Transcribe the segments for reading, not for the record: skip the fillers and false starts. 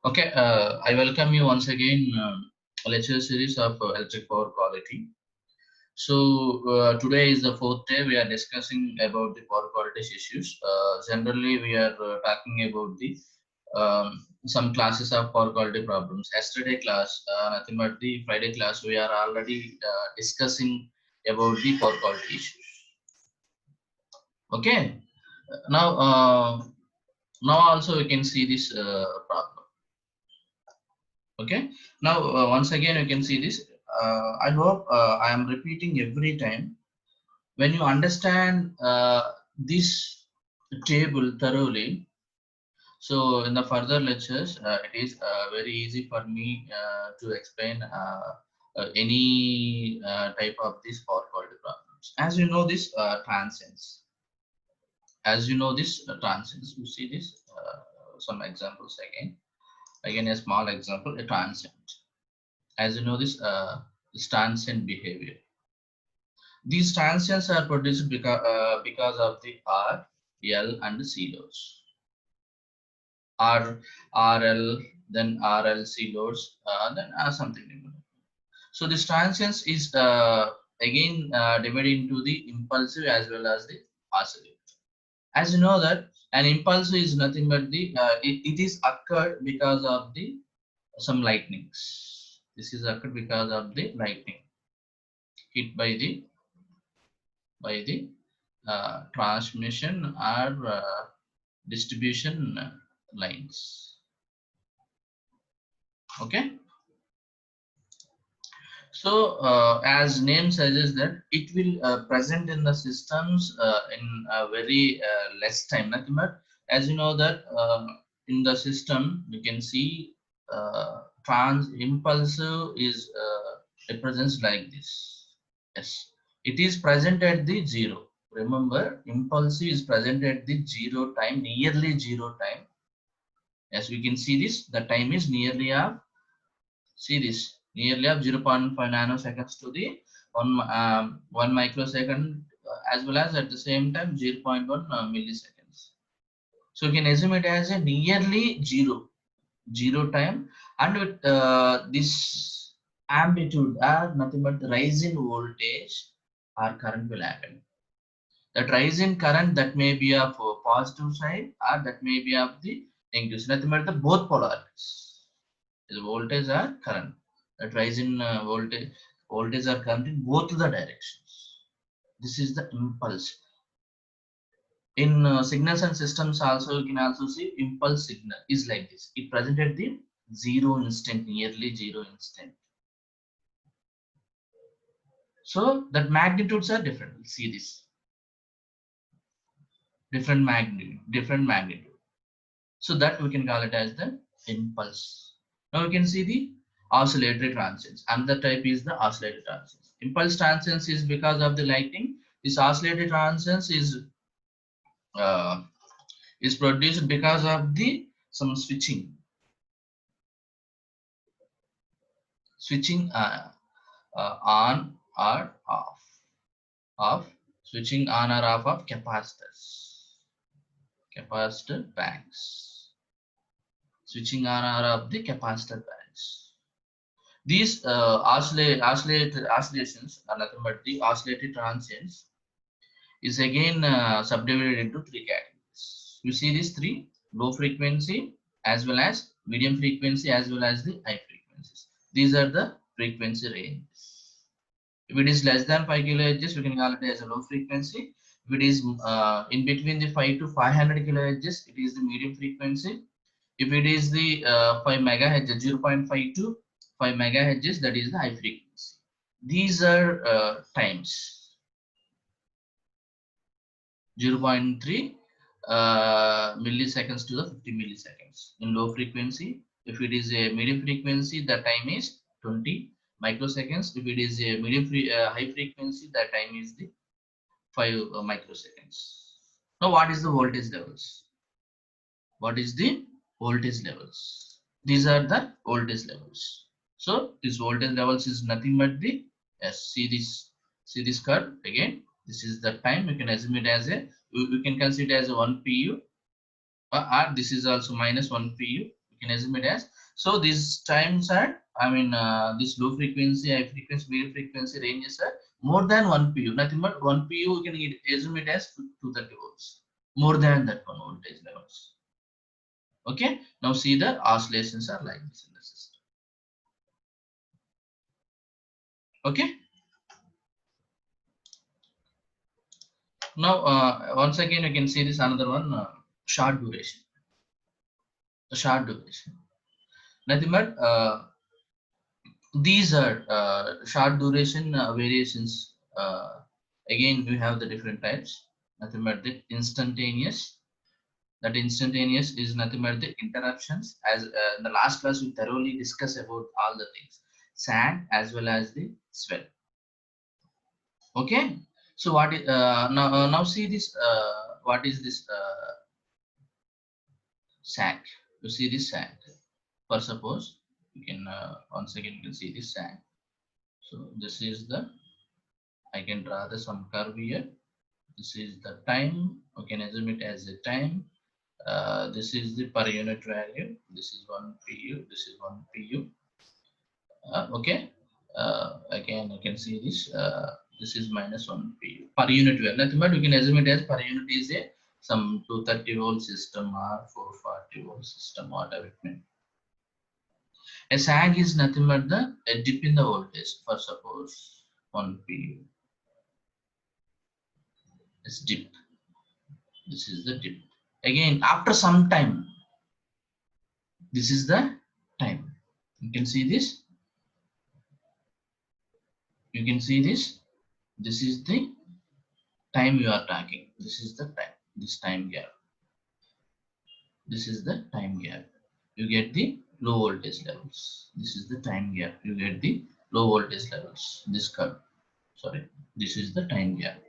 Okay, I welcome you once again, lecture series of electric power quality. So today is the fourth day. We are discussing about the power quality issues. Generally, we are talking about the some classes of power quality problems. Yesterday class, nothing but the Friday class, we are already discussing about the power quality issues. Okay, now also we can see this problem. Okay, now once again you can see this. I hope I am repeating every time. When you understand this table thoroughly, so in the further lectures it is very easy for me to explain any type of this power quality problems. As you know this transients, as you know this transients, you see this some examples again a small example, a transient. As you know this transient behavior. These transients are produced because of the R, L, and C loads. R, RL, then RLC loads, then something different. So this transients is again divided into the impulsive as well as the oscillator. As you know that an impulsive is nothing but the it is occurred because of the some lightnings. This is occurred because of the lightning hit by the transmission or distribution lines. Okay, so as name suggests that it will present in the systems in a very less time. Nothing but as you know that in the system you can see trans impulsive is represents like this. Yes, it is present at the zero. Remember, impulsive is present at the zero time, nearly zero time. As we can see this, the time is nearly of, see this, nearly of 0.5 nanoseconds to the 1 microsecond, as well as at the same time 0.1 milliseconds. So you can assume it as a nearly zero time, and with this amplitude are nothing but the rise in voltage or current will happen. That rise in current, that may be of positive side or that may be of the negative. Nothing but the both polarities. The voltage or current. That rise in voltage or current in both the directions. This is the impulse. In signals and systems also you can also see impulse signal is like this. It presented the zero instant, nearly zero instant. So that magnitudes are different. We'll see this different magnitude. So that we can call it as the impulse. Now we can see the oscillatory transients. Another type is the oscillatory transients. Impulse transients is because of the lightning. This oscillatory transients uh, is produced because of the some switching on or off, switching on or off of capacitor banks, switching on or off the capacitor banks. These oscillations are nothing but the oscillatory transients is again subdivided into three categories. You see these three: low frequency, as well as medium frequency, as well as the high frequencies. These are the frequency ranges. If it is less than 5 kilohertz, we can call it as a low frequency. If it is in between the 5 to 500 kilohertz, it is the medium frequency. If it is the 5 megahertz, 0.5 to 5 megahertz, that is the high frequency. These are times 0.3 milliseconds to the 50 milliseconds in low frequency. If it is a medium frequency, the time is 20 microseconds. If it is a high frequency, the time is the 5 microseconds. Now, what is the voltage levels? What is the voltage levels? These are the voltage levels. So this voltage levels is nothing but the, yes, see this curve again. This is the time. You can assume it as a, you can consider as a 1 pu, or this is also minus 1 pu. You You can assume it as, so these times are, this low frequency, high frequency, medium frequency ranges are more than 1 pu. Nothing but 1 pu, you can assume it as 230 volts. More than that one voltage levels. Okay, now see the oscillations are like this in the system. Okay, now once again you can see this another one, short duration. The short duration, nothing but these are short duration variations. Again we have the different types. Nothing but the instantaneous. That instantaneous is nothing but the interruptions. As in the last class we thoroughly discussed about all the things, sag as well as the swell. Okay, so what is now see this, what is this sag? You see this sag. For suppose you can once again you can see this sag. So this is the, I can draw the some curve here. This is the time. We can assume it as a time. This is the per unit value. This is 1 pu. This is 1 pu. Okay. Again, you can see this. This is minus 1 pu per unit value. Nothing but we can assume it as per unit is a some 230 volt system or 440 volt system, whatever it may be. A sag is nothing but a dip in the voltage. For suppose 1 pu. It's dip. This is the dip. Again, after some time, this is the time. You can see this. You can see this. This is the time you are talking. This is the time. This time gap. This is the time gap. You get the low voltage levels. This is the time gap. You get the low voltage levels. This curve. Sorry. This is the time gap.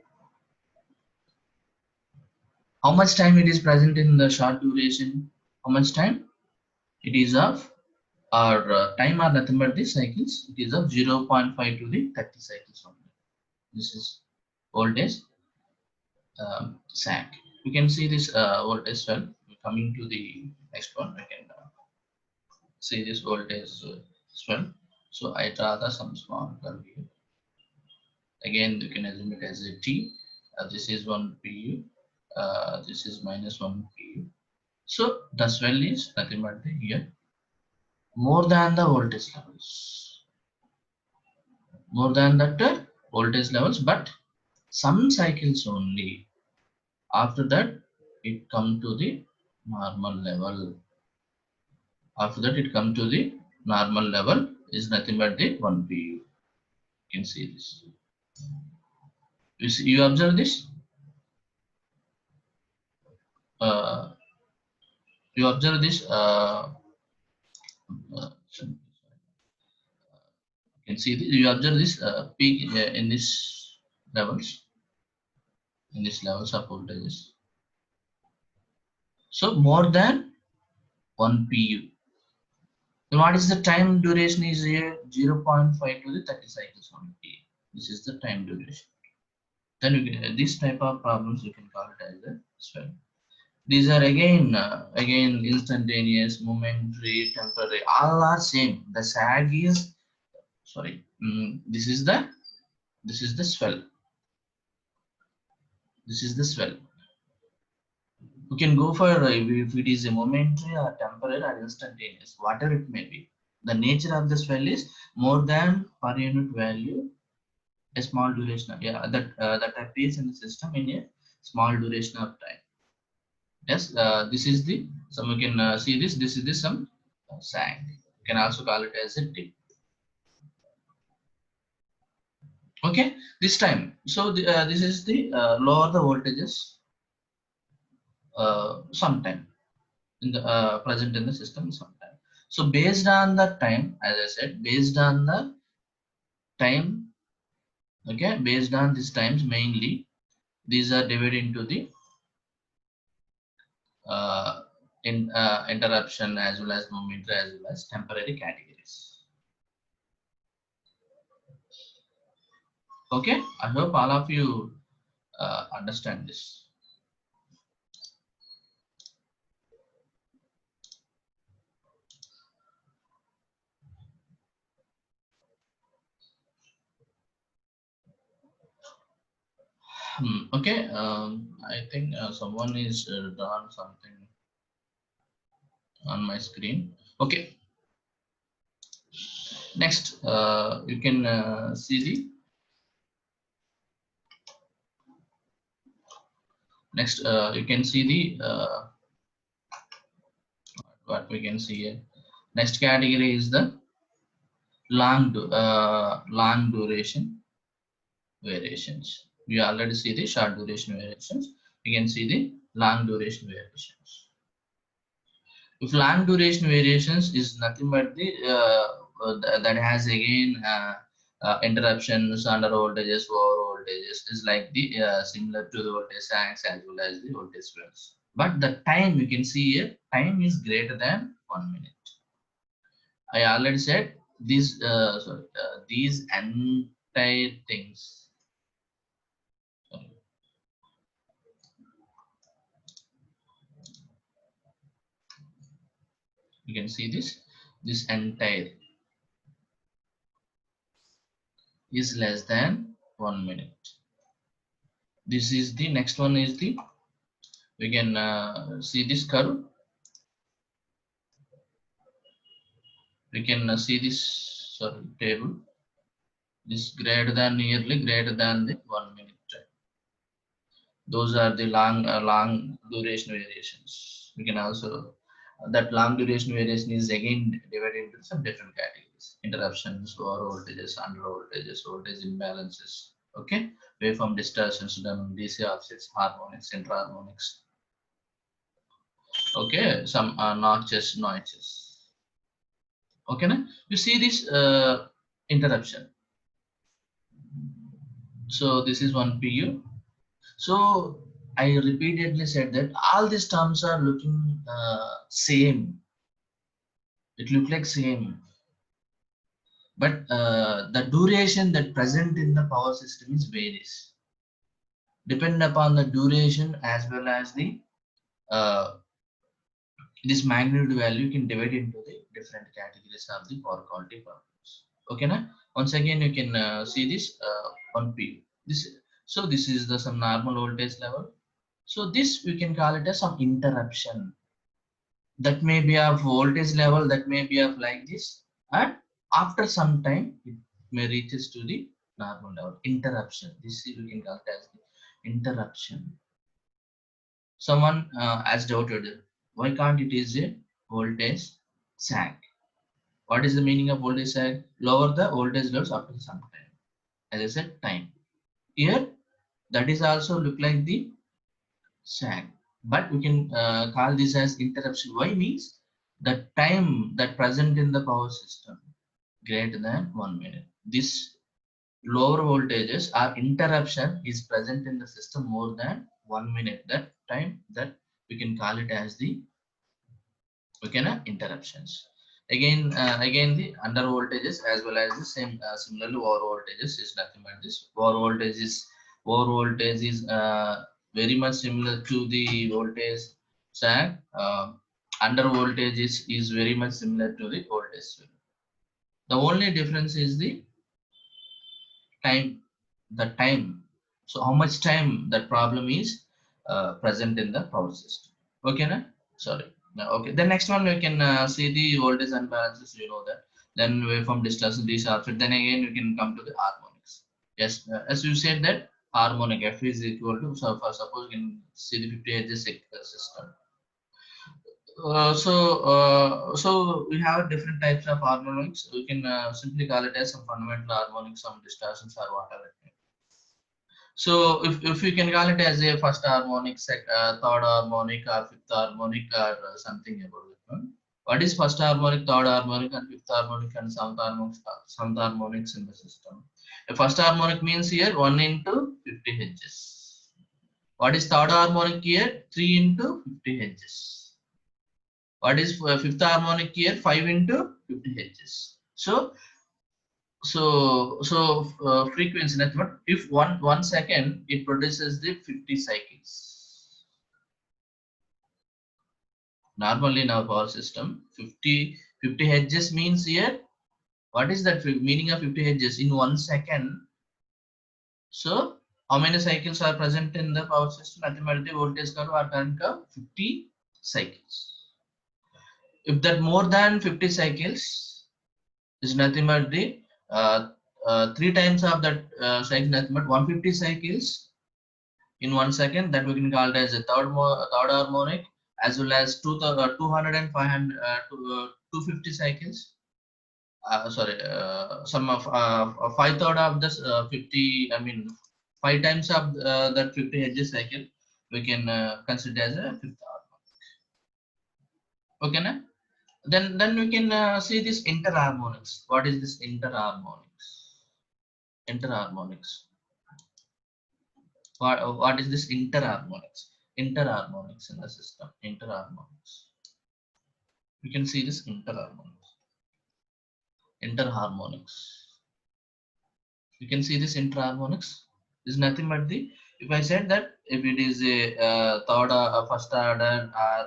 How much time it is present in the short duration? How much time? It is of, or time are nothing but the cycles. It is of 0.5 to the 30 cycles only. This is voltage sag. You can see this voltage swell. Coming to the next one, I can see this voltage swell. So I draw the some small curve here. Again, you can assume it as a T. This is 1 pu. This is minus 1 pu. So the swell is nothing but the here more than the voltage levels. More than that voltage levels, but some cycles only. After that, it come to the normal level. After that, it come to the normal level is nothing but the 1 pu. You can see this. You see, you observe this. You observe this. You can see this. You observe this peak in this levels. In this levels of voltages. So more than 1 pu. Then what is the time duration is here? 0.5 to the 30 cycles on P. This is the time duration. Then you can, this type of problems you can call it as a swell. These are again instantaneous, momentary, temporary. All are same. The sag is sorry. This is the swell. This is the swell. You can go for if it is a momentary or temporary or instantaneous, whatever it may be. The nature of the swell is more than per unit value, a small duration. Yeah, that appears in the system in a small duration of time. Yes, this is the some you can see this. This is the some sag. You can also call it as a dip. Okay, this time. So this is the lower the voltages. Sometime in the present in the system sometime. So based on the time, as I said, based on the time, okay, based on these times mainly, these are divided into the interruption as well as momentary as well as temporary categories. Okay, I hope all of you understand this. Okay, I think someone is drawn something on my screen. Okay, next you can see the next you can see the what we can see here. Next category is the long duration variations. We already see the short duration variations. We can see the long duration variations. If long duration variations is nothing but the that has again interruptions, under voltages, over voltages is like the similar to the voltage sags as well as the voltage swells. But the time you can see here, time is greater than 1 minute. I already said these entire things. Sorry. You can see this entire is less than 1 minute. This is the next one is the we can see this curve. We can see this table. This greater than nearly greater than the 1 minute. Those are the long duration variations. We can also that long duration variation is again divided into some different categories: interruptions, over voltages, under voltages, voltage imbalances. Okay, waveform distortions, DC offsets, harmonics, interharmonics. Okay, some notches, noises. Okay, na? You see this interruption. So this is one PU. So I repeatedly said that all these terms are looking same. It look like same, but the duration that present in the power system is varies. Depend upon the duration as well as the uh, this magnitude value can divide into the different categories of the power quality problems. Okay, na? Once again you can see this one PU. This is the some normal voltage level. So this we can call it as some interruption. That may be of voltage level, that may be of like this, and after some time it may reaches to the normal level. Interruption. This we can call it as the interruption. Someone has doubted why can't it is a voltage sag. What is the meaning of voltage sag? Lower the voltage levels after some time. As I said, time. Here that is also look like the sag, but we can call this as interruption. Why means the time that present in the power system greater than 1 minute. This lower voltages or interruption is present in the system more than 1 minute. That time that we can call it as the interruptions. Again the under voltages as well as the same similarly over voltages is nothing but this over voltage is very much similar to the voltage sag. Under voltage is very much similar to the voltage swing. The only difference is the time. So how much time that problem is present in the power system. Okay, na? Sorry. No, okay. The next one we can see the voltage unbalances. You know that. Then waveform distortion, desorption. Then again we can come to the harmonics. Yes, as you said that harmonic F is equal to, so for suppose you can see the 50 Hz system. So we have different types of harmonics. We can simply call it as some fundamental harmonics, some distortions, or whatever. So if we can call it as a first harmonic, third harmonic, or fifth harmonic, or something about it. What is first harmonic, third harmonic, and fifth harmonic, and seventh harmonics in the system? The first harmonic means here 1 into 50 Hz. What is third harmonic here? 3 into 50 Hz. What is fifth harmonic here? 5 into 50 Hz. So frequency network, if one second it produces the 50 cycles. Normally in our power system 50 Hz means here, what is that meaning of 50 Hz in 1 second? So How many cycles are present in the power system? Nothing but the voltage curve or current curve, 50 cycles. If that more than 50 cycles is nothing but the three times of that cycle, nothing but 150 cycles in 1 second, that we can call it as a third harmonic, as well as 200 and 500 250 cycles. Sorry, some of 5/3 of this 50, I mean 5 times of that 50 Hz cycle, we can consider as a fifth harmonic. Okay, na? Then we can see this interharmonics. What is this interharmonics? Interharmonics. What is this interharmonics? Interharmonics in the system. Interharmonics. We can see this interharmonics. Interharmonics. You can see this interharmonics is nothing but the, if I said that if it is a first order or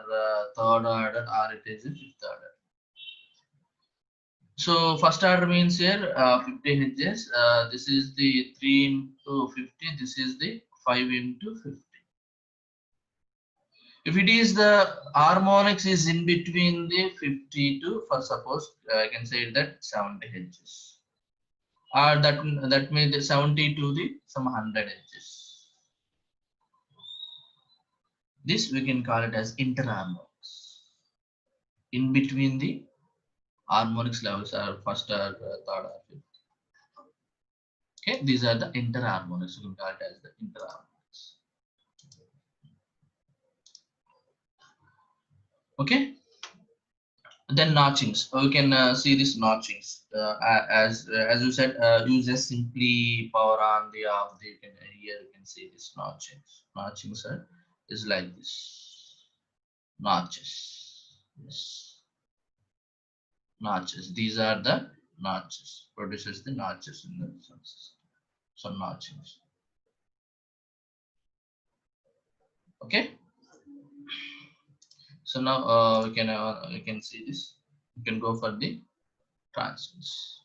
third order, or it is a fifth order. So first order means here 50 Hz. This is the 3 into 50. This is the 5 into 50. If it is the harmonics is in between the 50 to, for suppose I can say that 70 Hz. Or that means 70 to the some 100 Hz. This we can call it as interharmonics. In between the harmonics levels are first or third or fifth. Okay, these are the interharmonics. We can call it as the interharmonics. Okay. Then notchings. We can see these notchings. As you said, uses simply power on the off. You can here you can see these notchings. Notchings is like this. Notches. Yes. Notches. These are the notches. Produces the notches in the sun system. Some notchings. Okay. So now we can see this. We can go for the transients.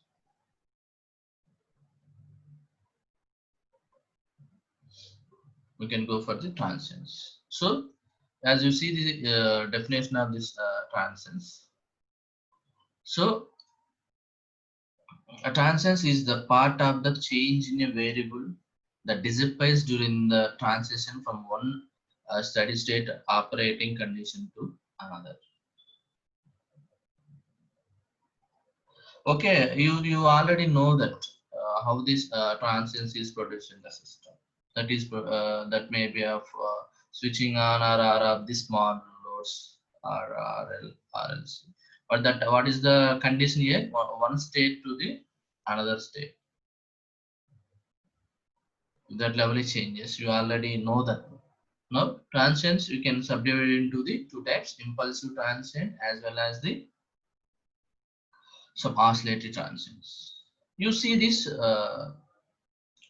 We can go for the transients. So as you see the definition of this transients. So a transience is the part of the change in a variable that dissipates during the transition from one steady state operating condition to another. Okay, you already know that how this transience is produced in the system. That is that may be of switching on or of the small loads or RLC. But that what is the condition here? One state to the another state. That level changes. You already know that. Now transients you can subdivide into the two types: impulsive transient as well as the some oscillatory transients. You see this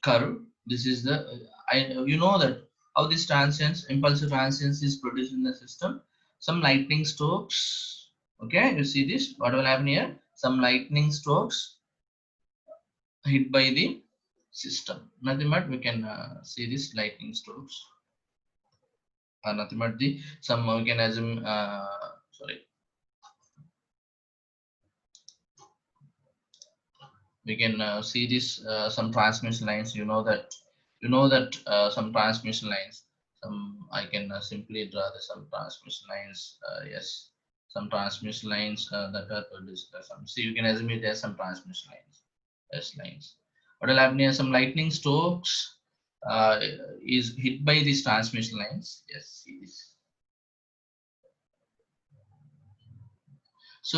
curve. This is the you know that how this transients, impulsive transients is produced in the system. Some lightning strokes. Okay, you see this. What will happen here? Some lightning strokes hit by the system. Nothing but we can see this lightning strokes. Nothing but the some we can assume. Sorry. We can see this some transmission lines. You know that some transmission lines. Some I can simply draw some transmission lines. Yes, some transmission lines that are produced. Some see you can assume there are some transmission lines. Yes, lines. What will happen here? Some lightning strokes is hit by these transmission lines. Yes, see this. So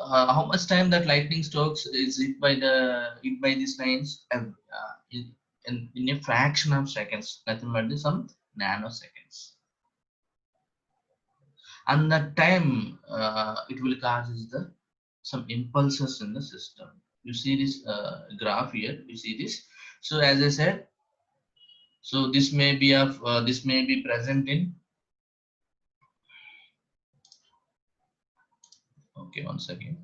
how much time that lightning strokes is hit by these lines? In a fraction of seconds, nothing but some nanoseconds. And that time it will causes the some impulses in the system. You see this graph here. You see this. So as I said, so this may be of this may be present in. Okay, one second.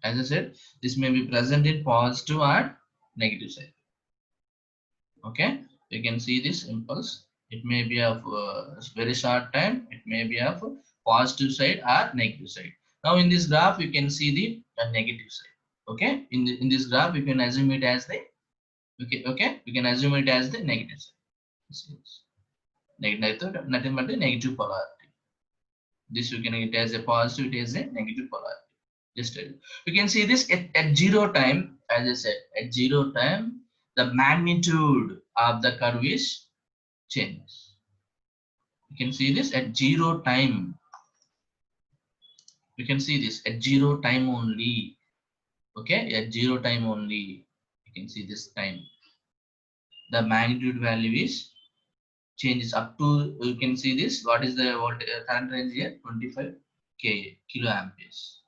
As I said, this may be present in positive or negative side. Okay, you can see this impulse. It may be of very short time. It may be of positive side or negative side. Now in this graph, you can see the negative side. Okay, in this graph, you can assume it as the you can assume it as the negative side. See this. Negative, nothing but the negative polarity. This you can get as a positive, it is a negative polarity. Just you can see this at zero time, as I said, at zero time, the magnitude of the curve is changes. You can see this at zero time. You can see this at zero time only. Okay, at zero time only. You can see this time. The magnitude value is changes up to, you can see this. What is the current range here? 25 kilo amperes.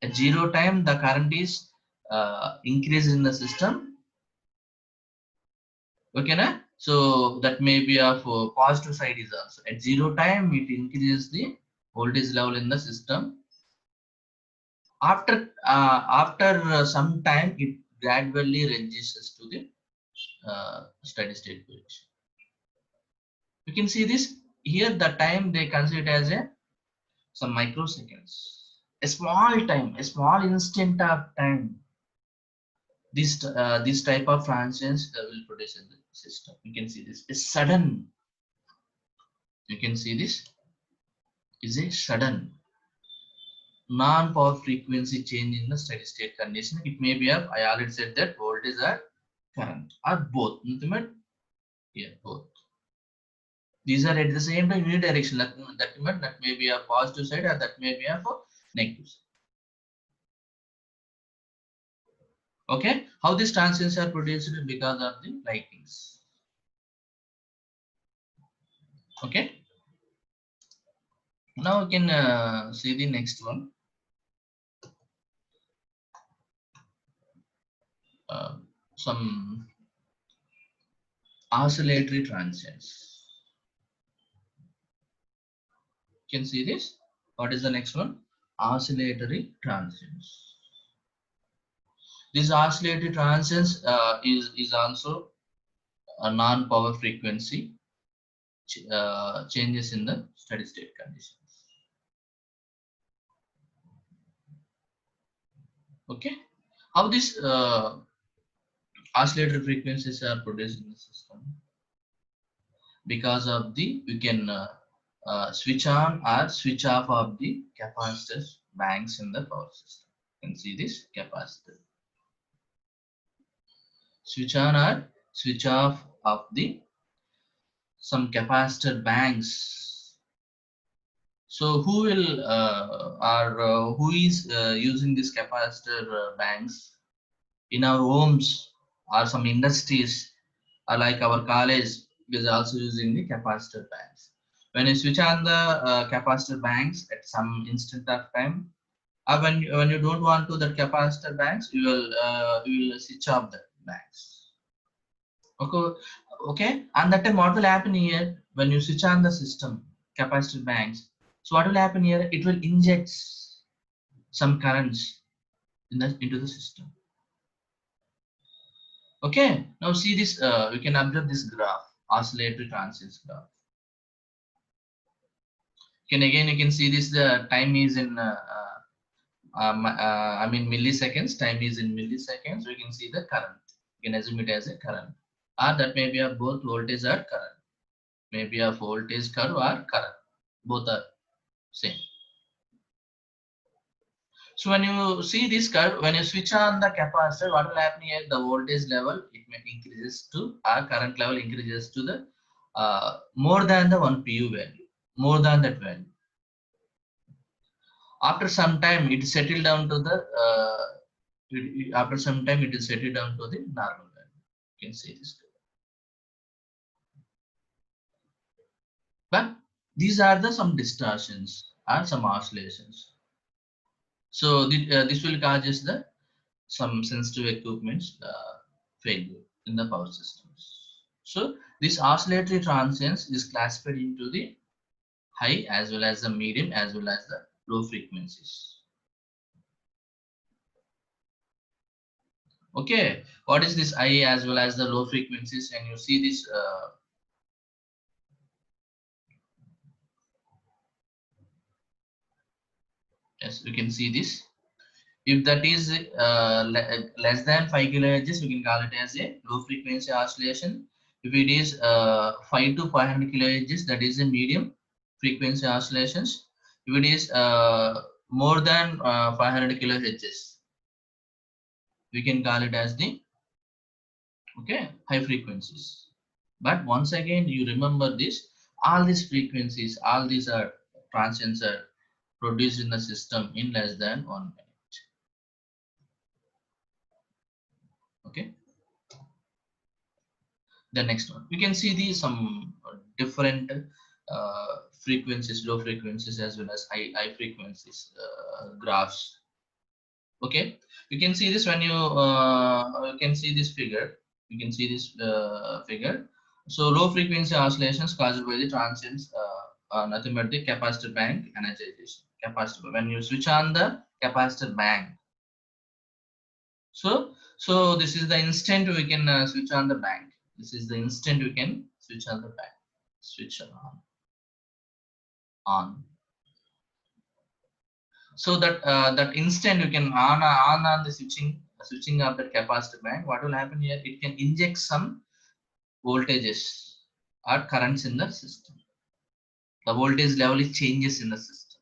At zero time, the current is increase in the system. Okay, na? So that may be of positive side is also at zero time it increases the voltage level in the system. After some time it gradually reduces to the steady state position. You can see this here. The time they consider as a some microseconds, a small time, a small instant of time. This type of transients will produce in the system. You can see this is sudden. You can see this is a sudden non-power frequency change in the steady state condition. It may be a, I already said that voltage or current or both. Nothing but here both. These are at the same time unidirectional. That may be a positive side or that may be a for negative side. Okay, how these transients are produced because of the lightnings. Okay, now we can see the next one. Some oscillatory transients. You can see this. What is the next one? Oscillatory transients. This oscillatory transients is also a non-power frequency changes in the steady state conditions. Okay, how this oscillatory frequencies are produced in the system? Because of the, we can switch on or switch off of the capacitor banks in the power system. You can see this capacitor. Switch on or switch off of the some capacitor banks. So who will who is using this capacitor banks in our homes or some industries, or like our college is also using the capacitor banks. When you switch on the capacitor banks at some instant of time, or when you don't want to that capacitor banks, you will switch off the banks. Okay, and that time what will happen here when you switch on the system capacitor banks? So what will happen here? It will inject some currents into the system. Okay, now see this. We can observe this graph, oscillatory transients graph. Again you can see this. The time is in I mean milliseconds. Time is in milliseconds. We can see the current. You can assume it as a current, or that may be a both voltage or current. Maybe a voltage curve or current. Both are same. So when you see this curve, when you switch on the capacitor, what will happen here? The voltage level it may increases to, our current level increases to the more than the 1 pu value, more than that value. After some time, it settle down to the after some time it is settled down to the normal value. You can see this. But these are the some distortions or some oscillations. So this will causes the some sensitive equipments failure in the power systems. So this oscillatory transients is classified into the high as well as the medium as well as the low frequencies. Okay, what is this I as well as the low frequencies? And you see this yes, you can see this. If that is less than 5 kilohertz, we can call it as a low frequency oscillation. If it is 5 to 500 kilohertz, that is a medium frequency oscillations. If it is more than 500 kilohertz, we can call it as the high frequencies. But once again, you remember this: all these frequencies, all these are transients are produced in the system in less than 1 minute. Okay. The next one, we can see the some different frequencies, low frequencies as well as high frequencies graphs. Okay, you can see this when you can see this figure. You can see this figure. So low frequency oscillations caused by the transients, nothing but the capacitor bank energization. Capacitor, when you switch on the capacitor bank, so this is the instant we can switch on the bank. This is the instant we can switch on the bank. Switch on. So that instant you can on the switching of the capacitor bank. What will happen here? It can inject some voltages or currents in the system. The voltage level is changes in the system.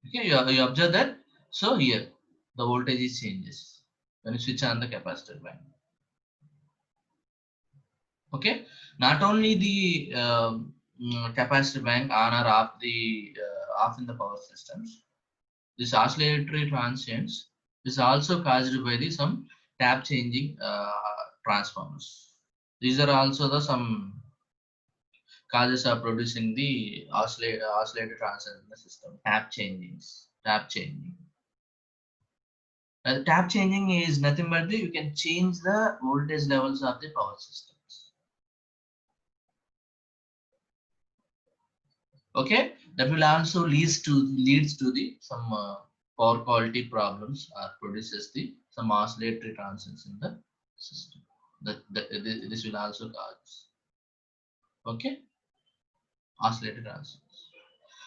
Okay, you observe that. So here the voltage is changes when you switch on the capacitor bank. Okay, not only the capacitor bank on or off the off in the power systems, this oscillatory transients is also caused by the some tap changing transformers. These are also the some causes of producing the oscillator transient in the system. Tap changing. Tap changing is nothing but the, you can change the voltage levels of the power systems. Okay, that will also leads to the some power quality problems or produces the some oscillatory transients in the system. This will also cause oscillator transients.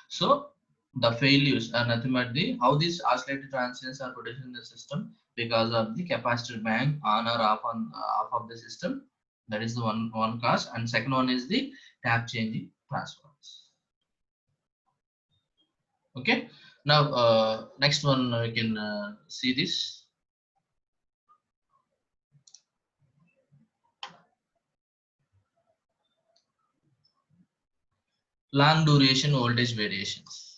So the failures are nothing but the how these oscillator transients are produced in the system because of the capacitor bank on or off of the system. That is the one cause, and second one is the tap changing transformers. Okay, now next one we can see this long duration voltage variations.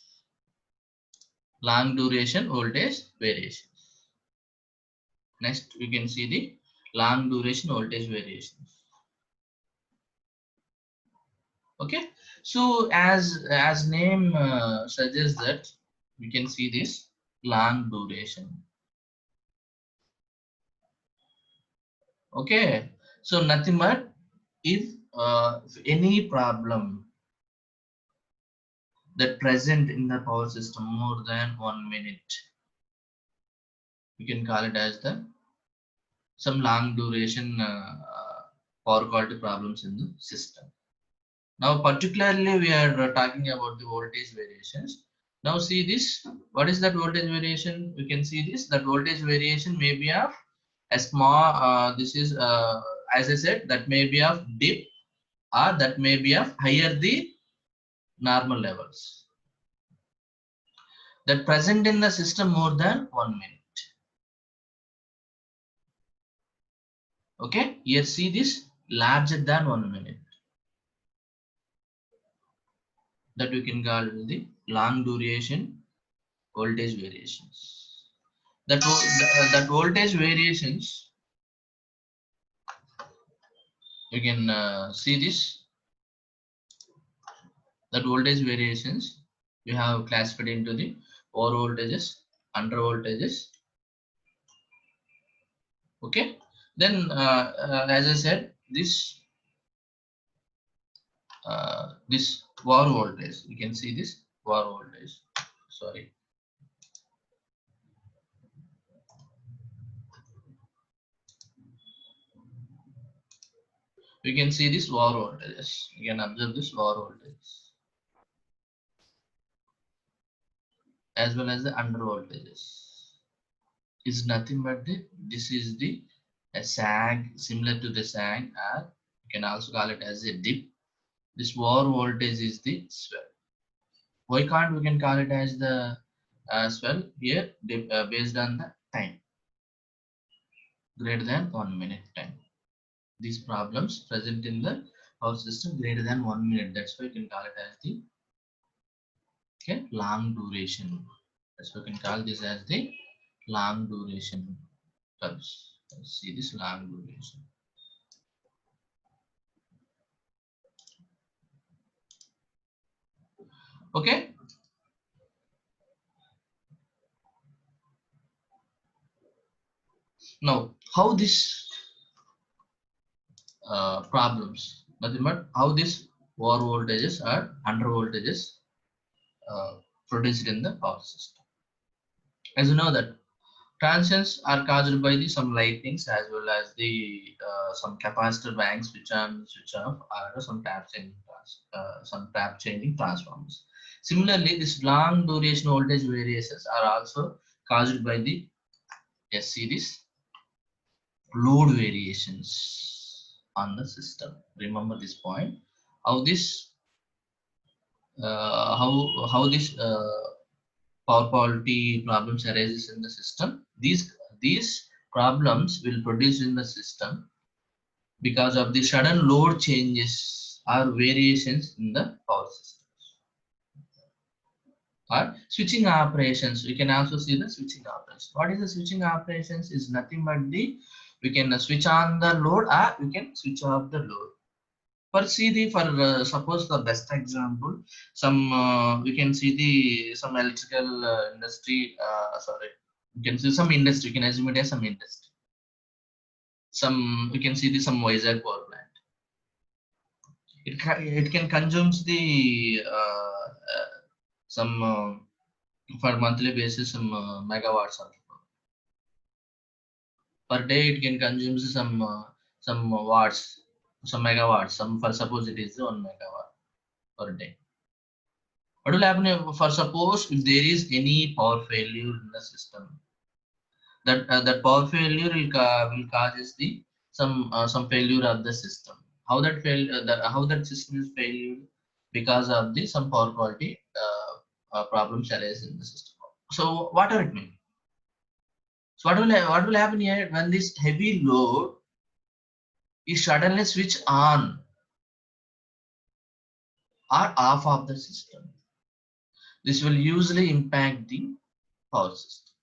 Long duration voltage variations. Next we can see the long duration voltage variations. Okay, so as name suggests that we can see this long duration. Okay, so nothing but if any problem that present in the power system more than 1 minute, we can call it as the some long duration power quality problems in the system. Now particularly we are talking about the voltage variations. Now see this, what is that voltage variation? We can see this, that voltage variation may be of a small this is as I said, that may be of dip or that may be of higher the normal levels that present in the system more than 1 minute. Okay, here see this larger than 1 minute, that we can call the long duration voltage variations. That voltage variations, you can see this, that voltage variations you have classified into the over voltages, under voltages. Okay, then as I said, this var voltage, you can see this var voltage, sorry, We can see this VAR voltages. You can observe this VAR voltages as well as the under voltages. Is nothing but this is the a sag, similar to the sag, or you can also call it as a dip. This VAR voltage is the swell. Why can't we can call it as the swell here based on the time greater than 1 minute time. These problems present in the power system greater than 1 minute. That's why you can call it as the long duration. That's why you can call this as the long duration pulse. Let's see this long duration. Okay. Now, how this problems, nothing but how these VAR voltages or under voltages produced in the power system. As you know that transients are caused by the some lightnings as well as the some capacitor banks switch on switch off or some tap changing transformers. Similarly, this long duration voltage variations are also caused by the series load variations on the system. Remember this point. How this how this power quality problems arises in the system. These problems will produce in the system because of the sudden load changes or variations in the power system. Or switching operations, we can also see the switching operations. What is the switching operations? Is nothing but the we can switch on the load or we can switch off the load. For see the suppose the best example, some we can see the some electrical industry. Sorry, you can see some industry. You can assume it as some industry. Some we can see the some Vizag power plant. It can consumes the some for monthly basis some megawatts of per day. It can consume some watts, some megawatts. Some for suppose it is 1 megawatt per day. What will happen for suppose if there is any power failure in the system? That power failure will causes the some failure of the system. How how that system is failure because of the some power quality problems arise in the system. So whatever it means. So what will happen here when this heavy load is suddenly switched on or off of the system? This will usually impact the power system.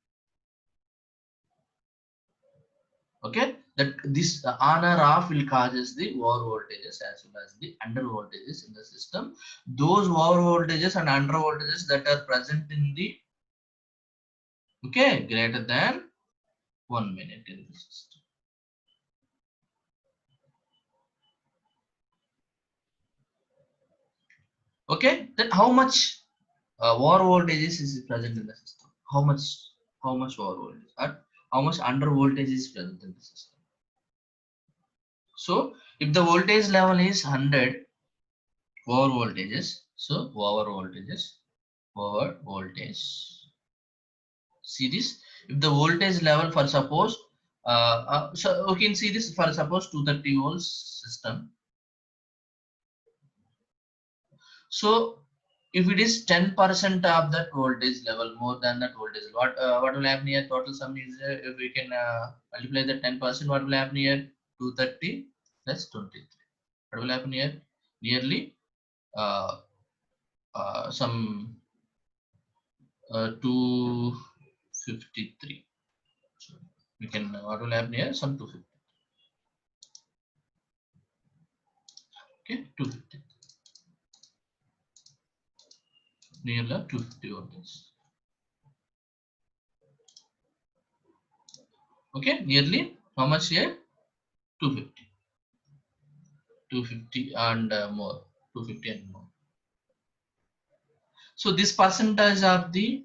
Okay, that this on or off will causes the VAR voltages as well as the under voltages in the system. Those VAR voltages and under voltages that are present in the greater than 1 minute in the system. Okay, then how much VAR voltages is present in the system? How much VAR voltage or how much under voltage is present in the system? So if the voltage level is 100 VAR voltages, so VAR voltage. See this, if the voltage level for suppose so we can see this for suppose 230 volts system. So if it is 10% of that voltage level, more than that voltage, what will happen here? Total sum is if we can multiply the 10%, what will happen here? 230 plus 23. What will happen here? Nearly some 253. So we can what will happen here? Some 250. Okay, 250. Nearly 250 voltage. Okay, nearly how much here? 250. 250 and more. 250 and more. So this percentage of the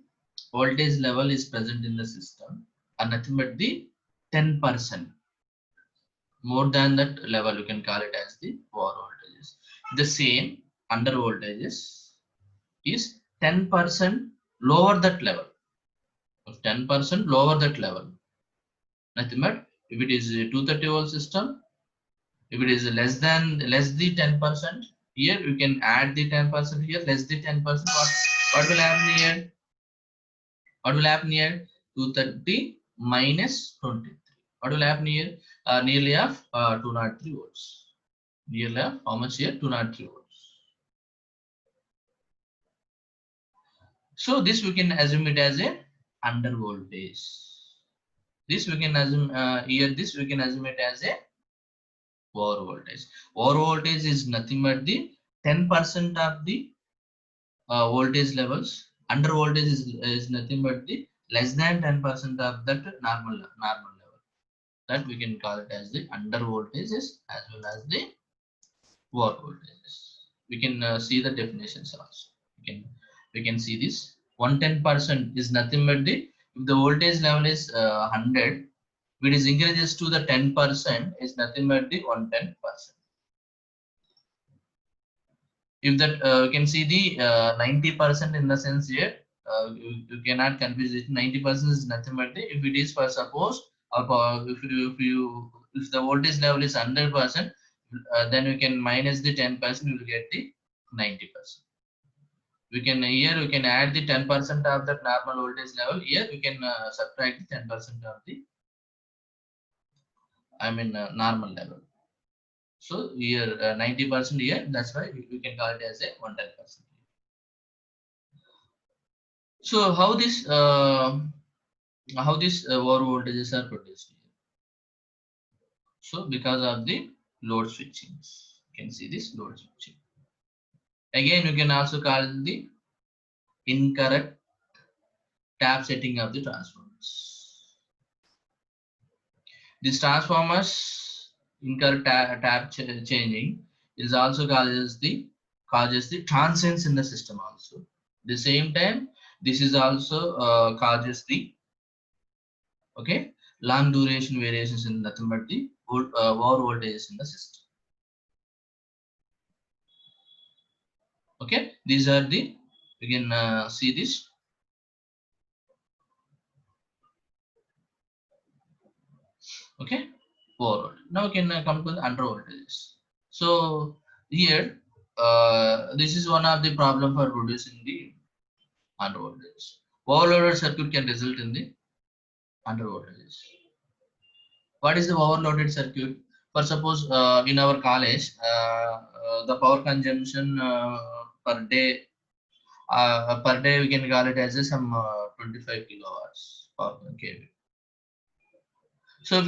voltage level is present in the system and nothing but the 10%. more than that level, you can call it as the over voltages. The same under voltages is 10% lower that level. 10% lower that level. Nothing but if it is a 230 volt system, if it is less the 10%, here you can add the 10% here, less the 10%. What will happen here? What will happen here? 230 minus 23. What will happen here? Nearly of 203 volts. Nearly of how much here? 203 volts. So this we can assume it as a under voltage. This we can assume here. This we can assume it as a over voltage. Over voltage is nothing but the 10% of the voltage levels. Under voltage is nothing but the less than 10% of that normal level. That we can call it as the under voltages as well as the over voltages. We can see the definitions also. We can see this 110% is nothing but the if the voltage level is 100, if it is increases to the 10% is nothing but the 110%. If that you can see the 90% in the sense here, you cannot confuse it. 90% is nothing but the if it is for suppose if the voltage level is 100%, then we can minus the 10%, you will get the 90%. We can here we can add the 10% of that normal voltage level. Here we can subtract the 10% of the normal level. So here 90% here, that's why we can call it as a 110%. So how this over voltages are produced here? So because of the load switching, you can see this load switching. Again, you can also call the incorrect tap setting of the transformers. This transformers incorrect tap changing is also causes the transients in the system also. At the same time, this is also causes the long duration variations in nothing but the over voltages in the system. Okay, these are the you can see this. Okay, over. Now we can come to the under voltages. So here this is one of the problem for producing the under voltage. Overloaded circuit can result in the under voltages. What is the overloaded circuit? For suppose in our college, the power consumption per day we can call it as some 25 kilowatts per kV. So if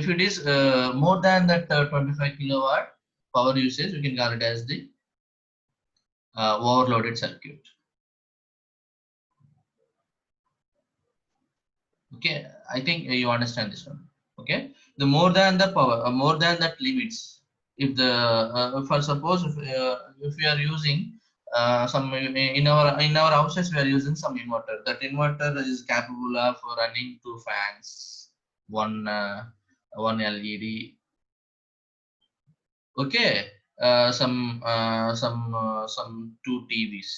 it is more than that 25 kilowatt power usage, we can call it as the overloaded circuit. Okay, I think you understand this one. Okay, the more than the power, more than that limits. If the for suppose if we are using some in our houses, we are using some inverter. That inverter is capable of running 2 fans, one LED. Okay, some 2 TVs.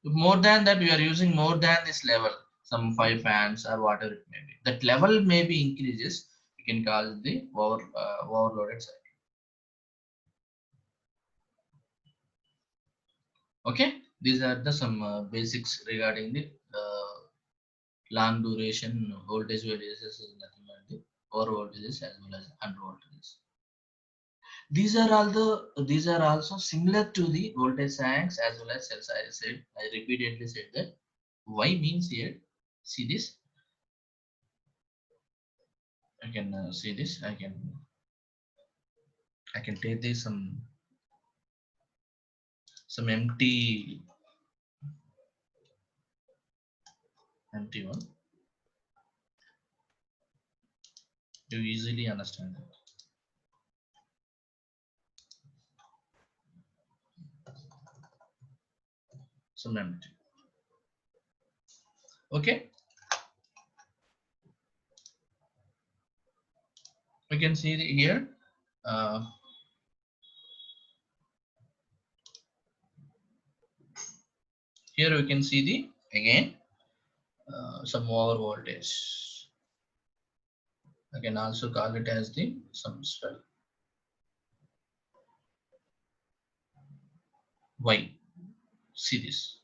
More than that, we are using more than this level, some 5 fans or whatever it may be. That level may be increases. We can call it the overloaded circuit. Okay, these are the some basics regarding the long duration voltage variations is nothing but the over voltages as well as under voltages. These are also similar to the voltage sinks as well as cells. I repeatedly said that. Y means here. See this. I can see this. I can take this some empty one. You easily understand that. Some empty. Okay. We can see here here we can see the again some over voltage. I can also call it as the some swell. Why? See this.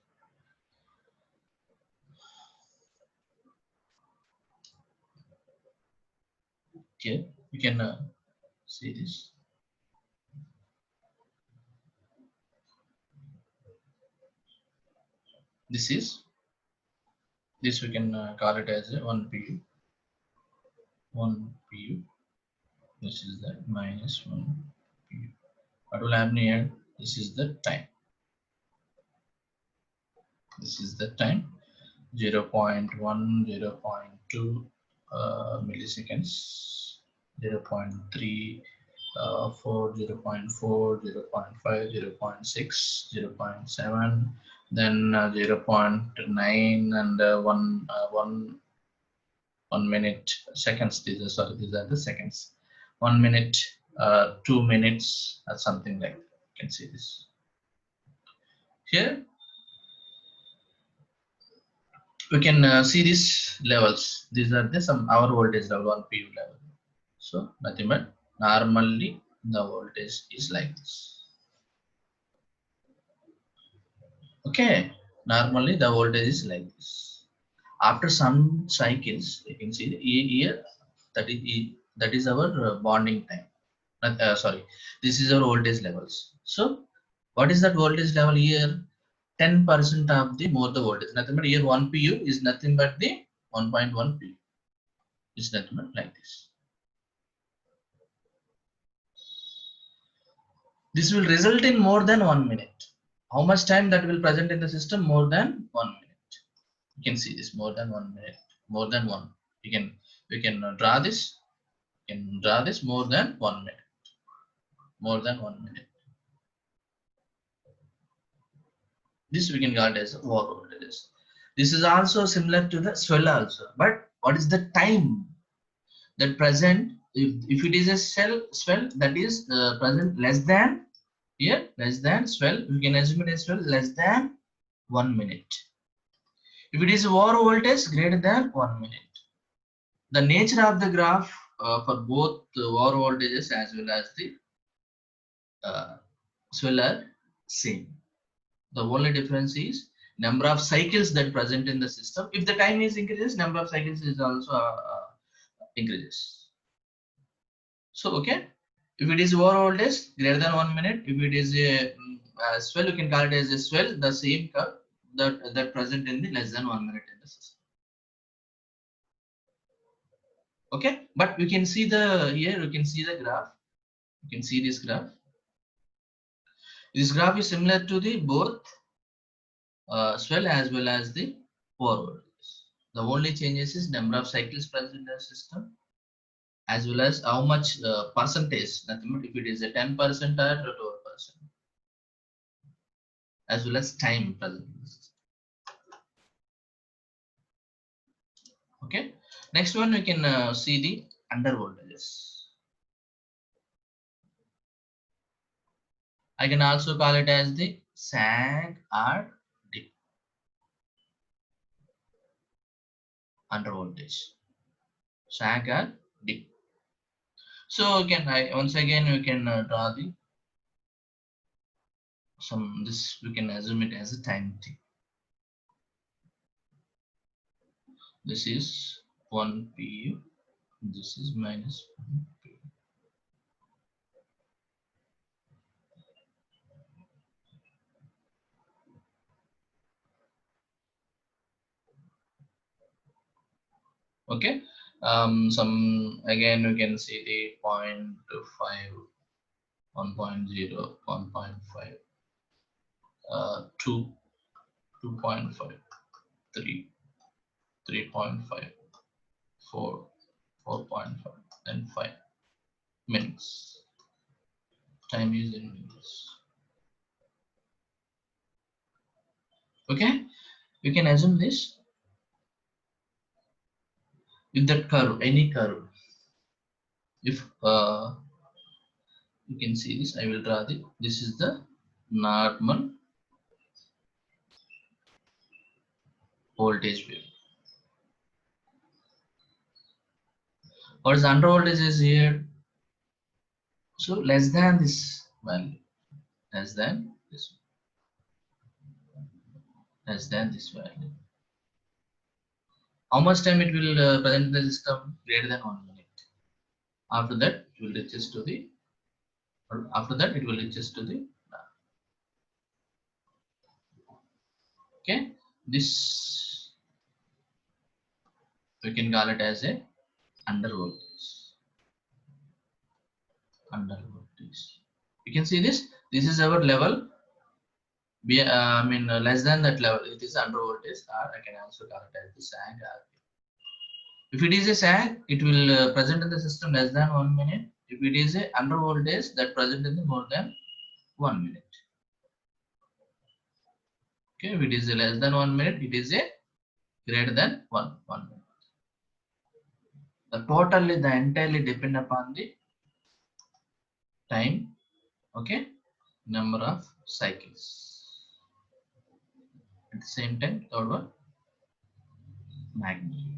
Here you can see this. This we can call it as a 1 pu. 1 pu. This is the minus 1 pu. What will happen here? This is the time. This is the time. 0 0.1, 0 0.2 milliseconds, 0 0.3, 4, 0 0.4, 0 0.5, 0 0.6, 0 0.7, then 0 0.9 and 1 minute seconds. These are the seconds. 1 minute, 2 minutes, or something like that. You can see this here. We can see these levels. These are the some our voltage level, 1 pu level. So nothing but normally the voltage is like this. Okay, normally the voltage is like this. After some cycles, you can see here that is our bonding time. Sorry, this is our voltage levels. So what is that voltage level here? 10% of the more the voltage. Nothing but here 1 pu is nothing but the 1.1 pu. It's nothing but like this. This will result in more than 1 minute. How much time that will present in the system? More than 1 minute. You can see this more than 1 minute, more than one. We can draw this. You can draw this more than 1 minute, more than 1 minute. This we can call as over voltage. This is also similar to the swell also. But what is the time that present? If it is a swell that is present less than here, less than swell, we can assume it as well less than 1 minute. If it is over voltage greater than 1 minute. The nature of the graph for both the over voltages as well as the swell are same. The only difference is number of cycles that present in the system. If the time is increases, number of cycles is also increases. So okay, if it is over voltage greater than 1 minute, if it is a swell, you can call it as a swell. The same curve that present in the less than 1 minute in the system. Okay, but we can see the here you can see the graph. You can see this graph. This graph is similar to the both swell as well as the forward. The only changes is number of cycles present in the system as well as how much percentage. Nothing but if it is a 10% or 12%, as well as time present in the system. Okay. Next one we can see the under voltages. I can also call it as the sag or dip. Under voltage, sag or dip. So once again we can draw the this we can assume it as a time t. This is 1 pu. This is minus 1 pu. Okay. Some again we can see the 0.5, 1.0, 1.5, 2, 2.5, 3, 3.5, 4, 4.5, and 5 minutes. Time is in minutes. Okay, we can assume this with that curve, any curve. if you can see this, I will draw this is the normal voltage wave. What is under voltage is here, so less than this value, less than this value. How much time it will present the system? Greater than 1 minute. After that it will reaches to the, or after that it will reaches to the, okay, this we can call it as a under voltage. Under voltage, you can see this is our level. I mean less than that level, it is under voltage, or I can also call it as the sag. If it is a sag, it will present in the system less than 1 minute. If it is a under voltage, that present in the more than 1 minute. Okay, if it is a less than 1 minute, it is a greater than 1 minute. The entirely depend upon the time, okay, number of cycles. At the same time, third one, magnitude.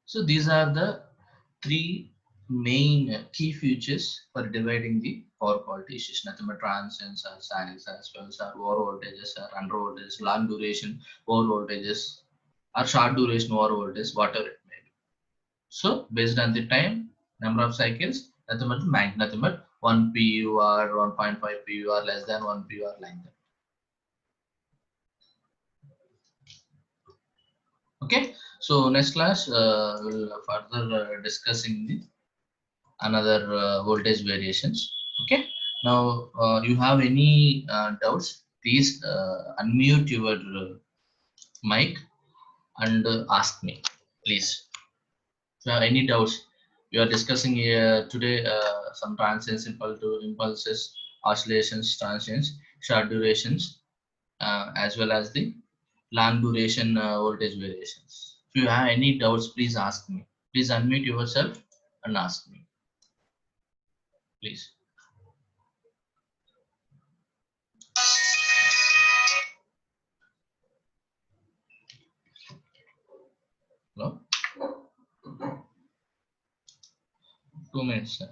So these are the three main key features for dividing the power quality issues. Nothing but transients or sags, as well as over voltages or under voltages, long duration over voltages, or short duration over voltage, whatever it may be. So based on the time, number of cycles, nothing but 1 pu or 1.5 pu or less than 1 pu or like that. Okay, so next class we'll further discussing the another voltage variations. Okay, now you have any doubts, please unmute your mic and ask me, please. If you have any doubts, we are discussing here today some transients, impulses, oscillations, transients, short durations, as well as the long duration voltage variations. If you have any doubts, please ask me. Please unmute yourself and ask me, please. Hello? 2 minutes, sir.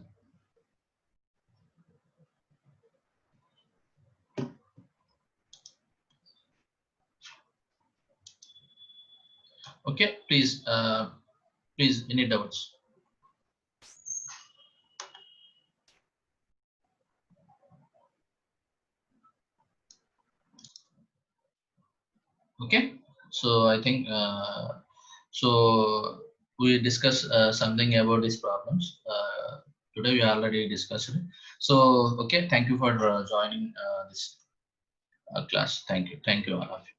Okay, please, please, any doubts? Okay, so I think so we discuss something about these problems. Today we already discussed it. So okay, thank you for joining this class. Thank you all of you.